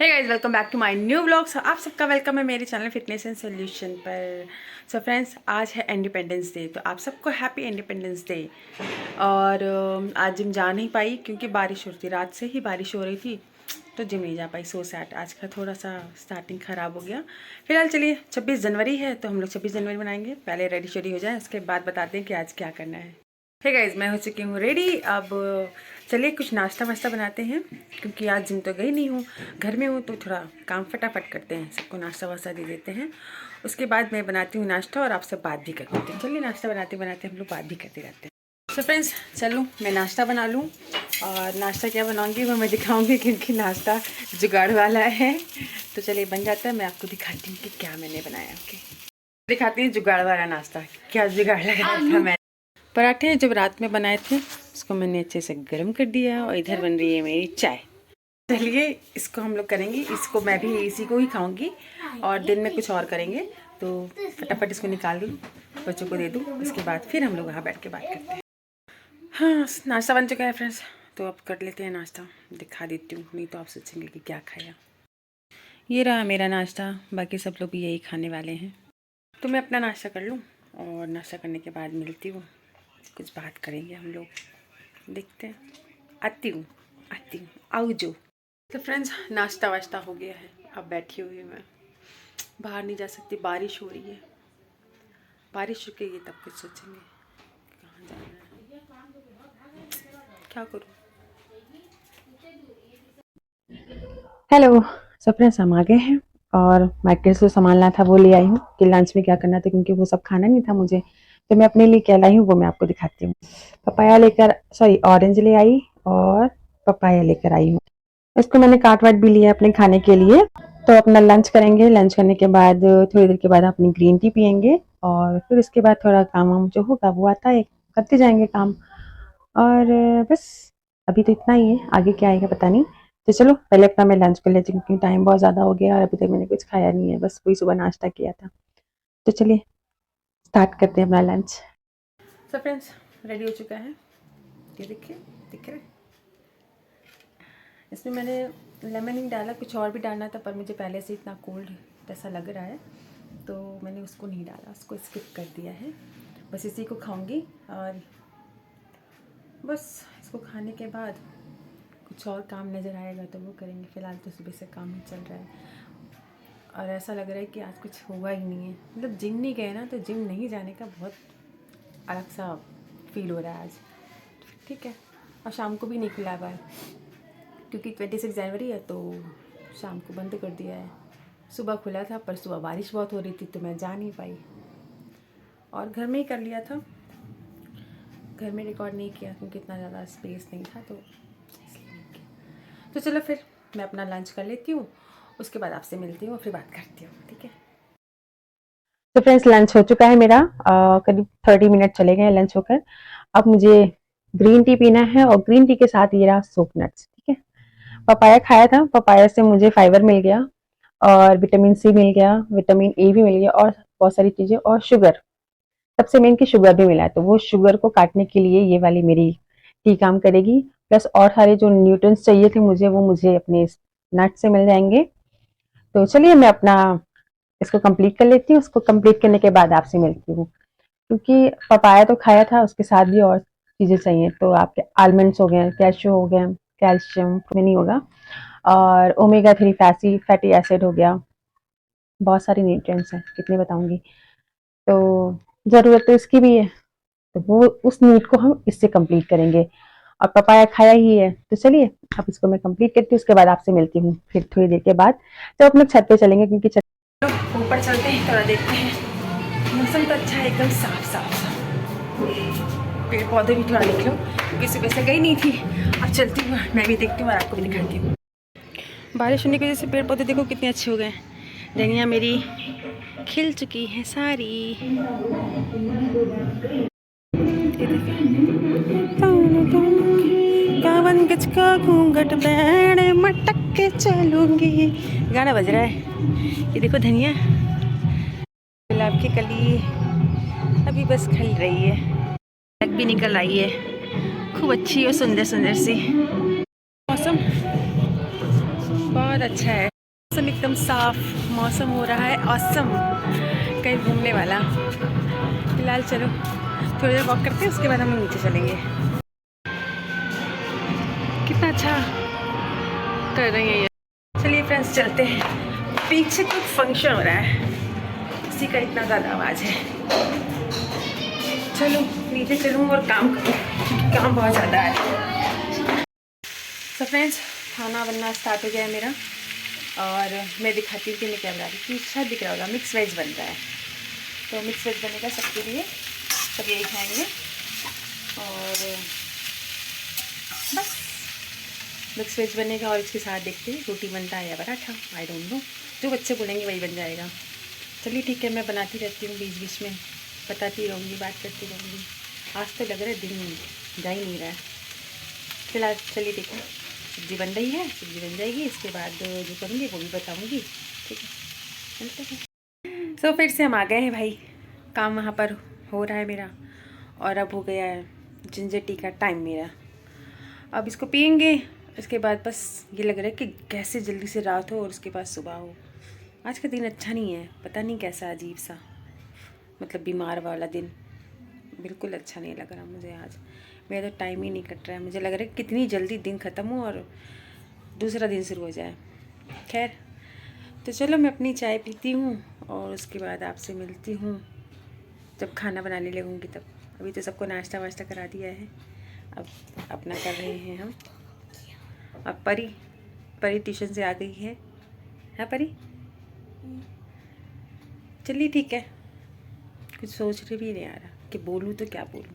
Hey guys, welcome back to my new vlog. आप सबका welcome है मेरे चैनल फिटनेस एंड सोल्यूशन पर। सो फ्रेंड्स, आज है इंडिपेंडेंस डे, तो आप सबको हैप्पी इंडिपेंडेंस डे। और आज जिम जा नहीं पाई क्योंकि बारिश हो रही थी, रात से ही बारिश हो रही थी, तो जिम नहीं जा पाई। सो सैड, आज का थोड़ा सा स्टार्टिंग ख़राब हो गया। फिलहाल चलिए, 26 जनवरी है तो हम लोग 26 जनवरी मनाएंगे। पहले रेडी शेडी हो जाए, उसके बाद बताते हैं कि आज क्या करना है। हे गाइस, मैं हो चुकी हूँ रेडी। अब चलिए कुछ नाश्ता वाश्ता बनाते हैं, क्योंकि आज जिम तो गई नहीं हूँ, घर में हूँ, तो थोड़ा काम फटाफट करते हैं, सबको नाश्ता वास्ता दे देते हैं। उसके बाद मैं बनाती हूँ नाश्ता और आपसे बात भी कर लेते हैं। चलिए नाश्ता बनाते बनाते हम लोग बात भी करते रहते हैं। तो फ्रेंड्स, चलो मैं नाश्ता बना लूँ, और नाश्ता क्या बनाऊँगी वो मैं दिखाऊँगी, क्योंकि नाश्ता जुगाड़ वाला है। तो चलिए बन जाता है, मैं आपको दिखाती हूँ कि क्या मैंने बनाया। ओके, दिखाती हूँ जुगाड़ वाला नाश्ता, क्या जुगाड़ लगाया था मैं। पराठे जब रात में बनाए थे, उसको मैंने अच्छे से गर्म कर दिया, और इधर बन रही है मेरी चाय। चलिए इसको हम लोग करेंगे, इसको मैं भी इसी को ही खाऊंगी, और दिन में कुछ और करेंगे। तो फटाफट इसको निकाल दूँ, बच्चों को दे दूँ, उसके बाद फिर हम लोग वहाँ बैठ के बात करते हैं। हाँ, नाश्ता बन चुका है फ्रेंड्स, तो अब कर लेते हैं नाश्ता। दिखा देती हूँ, नहीं तो आप सोचेंगे कि क्या खाया। ये रहा मेरा नाश्ता, बाकी सब लोग भी यही खाने वाले हैं। तो मैं अपना नाश्ता कर लूँ, और नाश्ता करने के बाद मिलती हूँ, कुछ बात करेंगे हम लोग, देखते हैं। आती हूँ आओ जो। तो फ्रेंड्स, नाश्ता वाश्ता हो गया है, अब बैठी हुई मैं, बाहर नहीं जा सकती, बारिश हो रही है। बारिश रुकेगी तब कुछ सोचेंगे कहाँ जाना है, क्या करूँ। हेलो, सब फ्रेंड्स हम आ गए हैं, और मार्केट से सामान लाना था वो ले आई हूँ कि लंच में क्या करना था, क्योंकि वो सब खाना नहीं था मुझे। तो मैं अपने लिए क्या लाई हूँ वो मैं आपको दिखाती हूँ। पपाया लेकर, सॉरी ऑरेंज ले आई, और पपाया लेकर आई हूँ। इसको मैंने काट वाट भी लिया अपने खाने के लिए। तो अपना लंच करेंगे, लंच करने के बाद थोड़ी देर के बाद अपनी ग्रीन टी पियेंगे, और फिर उसके बाद थोड़ा काम वाम जो होगा वो आता है, करते जाएंगे काम। और बस अभी तो इतना ही है, आगे क्या आएगा पता नहीं। तो चलो पहले अपना मैं लंच कर लेती हूँ, क्योंकि टाइम बहुत ज़्यादा हो गया और अभी तक मैंने कुछ खाया नहीं है, बस वही सुबह नाश्ता किया था। तो चलिए स्टार्ट करते हैं अपना लंच। सब फ्रेंड्स, रेडी हो चुका है, ये देखिए, दिख रहा है। इसमें मैंने लेमन नहीं डाला, कुछ और भी डालना था, पर मुझे पहले से इतना कोल्ड जैसा लग रहा है, तो मैंने उसको नहीं डाला, उसको स्किप कर दिया है। बस इसी को खाऊंगी, और बस इसको खाने के बाद कुछ और काम नज़र आएगा तो वो करेंगे। फ़िलहाल तो सुबह से काम ही चल रहा है, और ऐसा लग रहा है कि आज कुछ हुआ ही नहीं है। मतलब जिम नहीं गए ना, तो जिम नहीं जाने का बहुत अलग सा फील हो रहा है आज। ठीक है, और शाम को भी नहीं खुला हुआ है, क्योंकि 26 जनवरी है, तो शाम को बंद कर दिया है। सुबह खुला था, पर सुबह बारिश बहुत हो रही थी, तो मैं जा नहीं पाई, और घर में ही कर लिया था। घर में रिकॉर्ड नहीं किया क्योंकि इतना ज़्यादा स्पेस नहीं था, तो इसलिए नहीं किया। तो चलो फिर मैं अपना लंच कर लेती हूँ, उसके बाद आपसे मिलती हूँ, फिर बात करती हूँ, ठीक है। तो फ्रेंड्स, लंच हो चुका है मेरा, करीब 30 मिनट चले गए लंच होकर। अब मुझे ग्रीन टी पीना है, और ग्रीन टी के साथ ये रहा सोप नट्स, ठीक है। पपाया खाया था, पपाया से मुझे फाइबर मिल गया, और विटामिन सी मिल गया, विटामिन ए भी मिल गया, और बहुत सारी चीज़ें, और शुगर, सबसे मेन की शुगर भी मिला है। तो वो शुगर को काटने के लिए ये वाली मेरी टी काम करेगी, प्लस और सारे जो न्यूट्रिएंट्स चाहिए थे मुझे, वो मुझे अपने नट से मिल जाएंगे। तो चलिए मैं अपना इसको कंप्लीट कर लेती हूँ, उसको कंप्लीट करने के बाद आपसे मिलती हूँ। क्योंकि पपाया तो खाया था, उसके साथ भी और चीज़ें चाहिए, तो आपके आलमंड्स हो गए, कैशू हो गया, कैल्शियम में नहीं होगा, और ओमेगा 3 फैटी एसिड हो गया, बहुत सारी न्यूट्रिएंट्स हैं, कितने बताऊंगी। तो ज़रूरत तो इसकी भी है, तो वो उस नीड को हम इससे कंप्लीट करेंगे। और पपाया खाया ही है, तो चलिए अब इसको मैं कंप्लीट करती हूँ, उसके बाद आपसे मिलती हूँ फिर थोड़ी देर के बाद, जब अपने छत पे चलेंगे, क्योंकि छत ऊपर चलते हैं, थोड़ा देखते हैं। मौसम तो अच्छा है, एकदम साफ साफ साफ, पेड़ पौधे भी थोड़ा देख लो, क्योंकि सुबह से गई नहीं थी। अब चलती हूँ, मैं भी देखती हूँ और आपको भी दिखाती हूँ। बारिश होने की वजह से पेड़ पौधे देखो कितने अच्छे हो गए। धनिया मेरी खिल चुकी है सारी, ये देखिए। कावन गज का घूंघट बैंड मटक के चलूंगी, गाना बज रहा है। ये देखो धनिया, गुलाब की कली अभी बस खिल रही है, लग भी निकल आई है, खूब अच्छी और सुंदर सुंदर सी। मौसम बहुत अच्छा है, मौसम एकदम साफ, मौसम हो रहा है ऑसम, कहीं घूमने वाला। फिलहाल चलो थोड़ी देर वॉक करते हैं, उसके बाद हम लोग नीचे चलेंगे। कितना अच्छा कर रही है ये। चलिए फ्रेंड्स चलते हैं, पीछे कुछ फंक्शन हो रहा है, इसी का इतना ज़्यादा आवाज़ है। चलो नीचे चलूँ और काम करूँ, काम बहुत ज़्यादा है। तो फ्रेंड्स खाना बनना स्टार्ट हो गया है मेरा, और मैं दिखाती हूँ कि मैं क्या बना रही थी। शायद दिख रहा होगा, मिक्स वेज बन रहा है। तो मिक्स वेज बनेगा सबके लिए, सब यही खाएंगे। और बस मिक्स वेज बनेगा, और इसके साथ देखते हैं रोटी बनता है या पराठा, आई डोंट नो, जो बच्चे बोलेंगे वही बन जाएगा। चलिए ठीक है, मैं बनाती रहती हूँ, बीच बीच में बताती रहूँगी, बात करती रहूँगी। आज तो लग रहा है दिन जा ही नहीं रहा है। फिलहाल चलिए देखो, सब्ज़ी बन रही है, सब्ज़ी बन जाएगी, इसके बाद जो करूँगी वो भी बताऊँगी, ठीक है। चलते हैं। सो फिर से हम आ गए हैं भाई, काम वहाँ पर हो रहा है मेरा, और अब हो गया है जिंजर टी का टाइम मेरा। अब इसको पियेंगे, इसके बाद बस ये लग रहा है कि कैसे जल्दी से रात हो और उसके बाद सुबह हो। आज का दिन अच्छा नहीं है, पता नहीं कैसा अजीब सा, मतलब बीमार वाला दिन, बिल्कुल अच्छा नहीं लग रहा मुझे आज। मेरा तो टाइम ही नहीं कट रहा है, मुझे लग रहा है कितनी जल्दी दिन ख़त्म हो और दूसरा दिन शुरू हो जाए। खैर तो चलो मैं अपनी चाय पीती हूँ और उसके बाद आपसे मिलती हूँ जब खाना बनाने लगूँगी तब। अभी तो सबको नाश्ता वाश्ता करा दिया है, अब अपना कर रहे हैं हम। अब परी ट्यूशन से आ गई है, हाँ परी? चलिए ठीक है, कुछ सोच रही भी नहीं आ रहा कि बोलूँ तो क्या बोलूँ।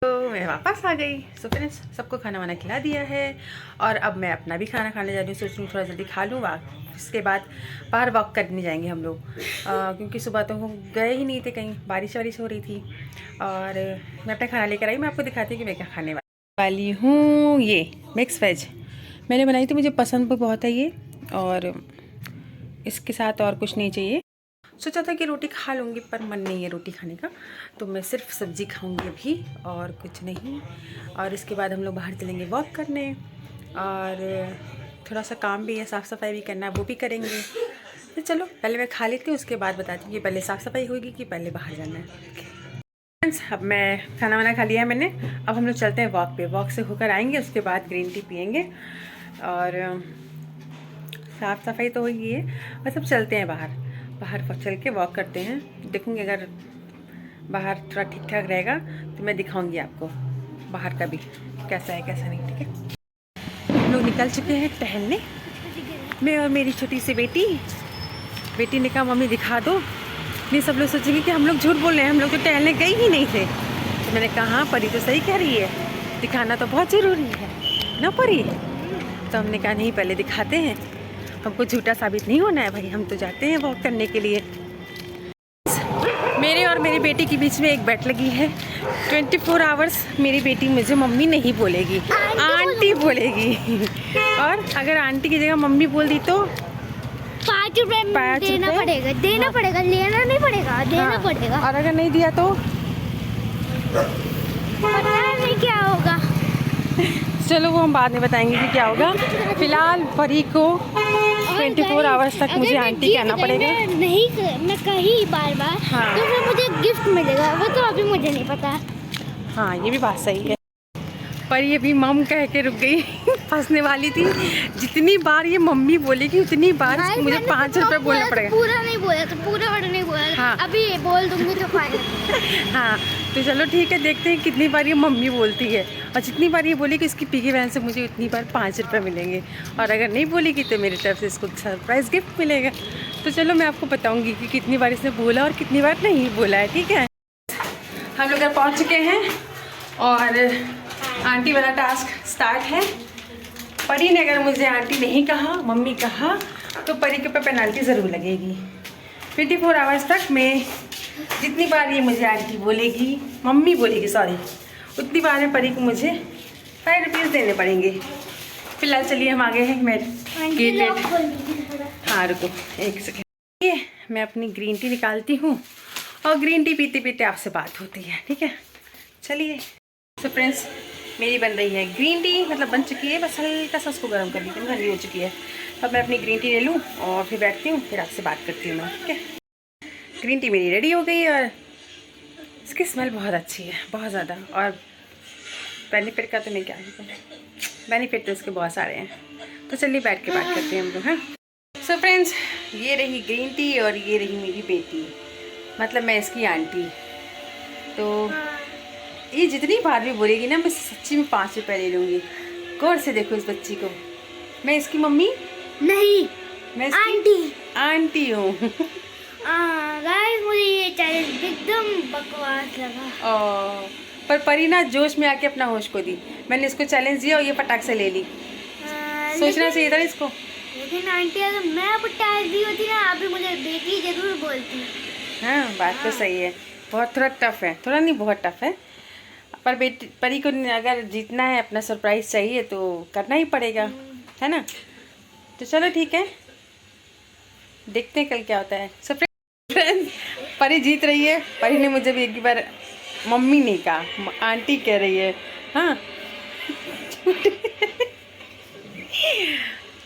तो मैं वापस आ गई। सो फ्रेंड्स सबको खाना वाना खिला दिया है, और अब मैं अपना भी खाना खाने जा रही हूँ। सोच रही हूँ थोड़ा जल्दी खा लूँ, उसके बाद बाहर वॉक करने जाएंगे हम लोग, क्योंकि सुबह तो हम गए ही नहीं थे कहीं, बारिश वारिश हो रही थी। और मैं अपना खाना लेकर आई, मैं आपको दिखाती हूँ कि मैं क्या खाने वाली हूँ। ये मिक्स वेज मैंने बनाई थी, मुझे पसंद भी बहुत है ये, और इसके साथ और कुछ नहीं चाहिए। सोचा था कि रोटी खा लूँगी, पर मन नहीं है रोटी खाने का, तो मैं सिर्फ सब्ज़ी खाऊंगी अभी और कुछ नहीं। और इसके बाद हम लोग बाहर चलेंगे वॉक करने, और थोड़ा सा काम भी है, साफ़ सफाई भी करना है, वो भी करेंगे। तो चलो पहले मैं खा लेती हूँ, उसके बाद बताती हूँ कि पहले साफ़ सफाई होगी कि पहले बाहर जाना है। फ्रेंड्स अब मैं खाना वाना खा लिया है मैंने, अब हम लोग चलते हैं वॉक पे। वॉक से होकर आएंगे, उसके बाद ग्रीन टी पियेंगे, और साफ़ सफाई तो होगी है, बस अब चलते हैं बाहर चल के वॉक करते हैं। देखूँगी अगर बाहर थोड़ा ठीक ठाक रहेगा तो मैं दिखाऊंगी आपको बाहर का भी कैसा है कैसा नहीं, ठीक है। हम लोग निकल चुके हैं टहलने, मैं और मेरी छोटी सी बेटी ने कहा मम्मी दिखा दो, नहीं सब लोग सोचेंगे कि हम लोग झूठ बोल रहे हैं, हम लोग तो टहलने गए ही नहीं थे। तो मैंने कहा हाँ परी तो सही कह रही है, दिखाना तो बहुत ज़रूरी है ना परी। तो हमने कहा नहीं पहले दिखाते हैं, हमको झूठा साबित नहीं होना है भाई, हम तो जाते हैं वॉक करने के लिए। मेरे और मेरी बेटी के बीच में एक बेट लगी है, 24 आवर्स मेरी बेटी मुझे मम्मी नहीं बोलेगी, आंटी बोलेगी। और अगर आंटी की जगह मम्मी बोल दी तो 5 रुपये देना पड़ेगा, लेना नहीं पड़ेगा, देना पड़ेगा। और अगर नहीं दिया तो पता नहीं क्या होगा। चलो वो हम बाद में बताएंगे कि क्या होगा। फिलहाल परी को 24 आवर्स तक मुझे आंटी कहना पड़ेगा। नहीं मैं कही बार हाँ। तो फिर मुझे गिफ्ट मिलेगा, वो तो अभी मुझे नहीं पता। हाँ ये भी बात सही है, पर ये भी मम कह के रुक गई फंसने वाली थी। जितनी बार ये मम्मी बोलेगी उतनी बार मुझे 5 रुपये बोलना पड़ेगा। पूरा नहीं बोला तो पूरा वर्ड नहीं बोला। हाँ। अभी बोल दूंगी तो फाइन। हाँ तो चलो ठीक है, देखते हैं कितनी बार ये मम्मी बोलती है, और जितनी बार ये बोलेगी इसकी पिगी बहन से मुझे उतनी बार 5 रुपये मिलेंगे, और अगर नहीं बोलेगी तो मेरी तरफ से इसको सरप्राइज़ गिफ्ट मिलेगा। तो चलो मैं आपको बताऊँगी कि कितनी बार इसने बोला और कितनी बार नहीं बोला है, ठीक है। हम लोग घर पहुँच चुके हैं और आंटी वाला टास्क स्टार्ट है। परी ने अगर मुझे आंटी नहीं कहा मम्मी कहा तो परी के ऊपर पेनल्टी ज़रूर लगेगी। 24 आवर्स तक मैं जितनी बार ये मुझे आंटी बोलेगी, मम्मी बोलेगी सॉरी, उतनी बार में परी को मुझे 5 रुपीज़ देने पड़ेंगे। फिलहाल चलिए हम आ गए हैं, मैं गेट हाँ रुको एक सेकेंड, ये मैं अपनी ग्रीन टी निकालती हूँ और ग्रीन टी पीते पीते आपसे बात होती है, ठीक है। चलिए। तो फ्रेंड्स मेरी बन रही है ग्रीन टी, मतलब बन चुकी है, बस हल्का सा उसको गर्म कर ली थी, ठंडी हो चुकी है। अब मैं अपनी ग्रीन टी ले लूँ और फिर बैठती हूँ, फिर आपसे बात करती हूँ मैं, ठीक है। ग्रीन टी मेरी रेडी हो गई और इसकी स्मेल बहुत अच्छी है, बहुत ज़्यादा। और बेनिफिट का तो मैं क्या ही कहूँ, बेनिफिट तो इसके बहुत सारे हैं। तो चलिए बैठ के बात करते हैं हम लोग, हाँ। सो फ्रेंड्स, ये रही ग्रीन टी और ये रही मेरी बेटी, मतलब मैं इसकी आंटी। तो ये जितनी बार भी बोलेगी ना, मैं सच्ची में 5 रुपये ले लूँगी। गौर से देखो इस बच्ची को, मैं इसकी मम्मी नहीं, मैं आंटी आंटी हूँ। गाइस मुझे ये चैलेंज एकदम बकवास लगा। पर परी ना जोश में आके अपना होश को दी। मैंने इसको चैलेंज दिया और ये फटाक से ले ली। सोचना चाहिए था इसको। लेकिन आंटी अगर मैं पटाख दी होती ना, अभी मुझे बेटी जरूर बोलती। हाँ, बात तो सही है। बहुत थोड़ा टफ है, थोड़ा नहीं बहुत टफ है, पर बेटी परी को अगर जीतना है, अपना सरप्राइज चाहिए तो करना ही पड़ेगा, है ना। तो चलो ठीक है, देखते हैं कल क्या होता है। सब फ्रेंड्स, परी जीत रही है। परी ने मुझे भी एक बार मम्मी नहीं कहा, आंटी कह रही है, हाँ।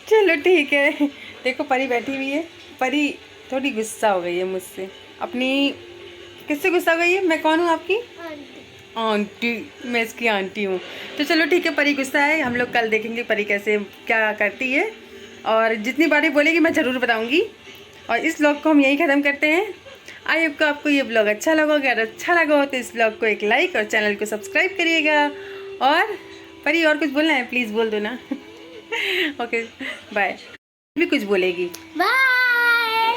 चलो ठीक है। देखो परी बैठी हुई है, परी थोड़ी गुस्सा हो गई है मुझसे। अपनी किससे गुस्सा हो गई है? मैं कौन हूँ आपकी आंटी, मैं इसकी आंटी हूँ। तो चलो ठीक है, परी गुस्सा है, हम लोग कल देखेंगे परी कैसे क्या करती है, और जितनी बारी बोलेगी मैं ज़रूर बताऊँगी। और इस व्लॉग को हम यहीं ख़त्म करते हैं। आई होप को आपको ये व्लॉग अच्छा लगा, अगर अच्छा लगा हो तो इस व्लॉग को एक लाइक और चैनल को सब्सक्राइब करिएगा। और परी और कुछ बोलना है, प्लीज़ बोल दो ना। Okay bye. भी कुछ बोलेगी बाय।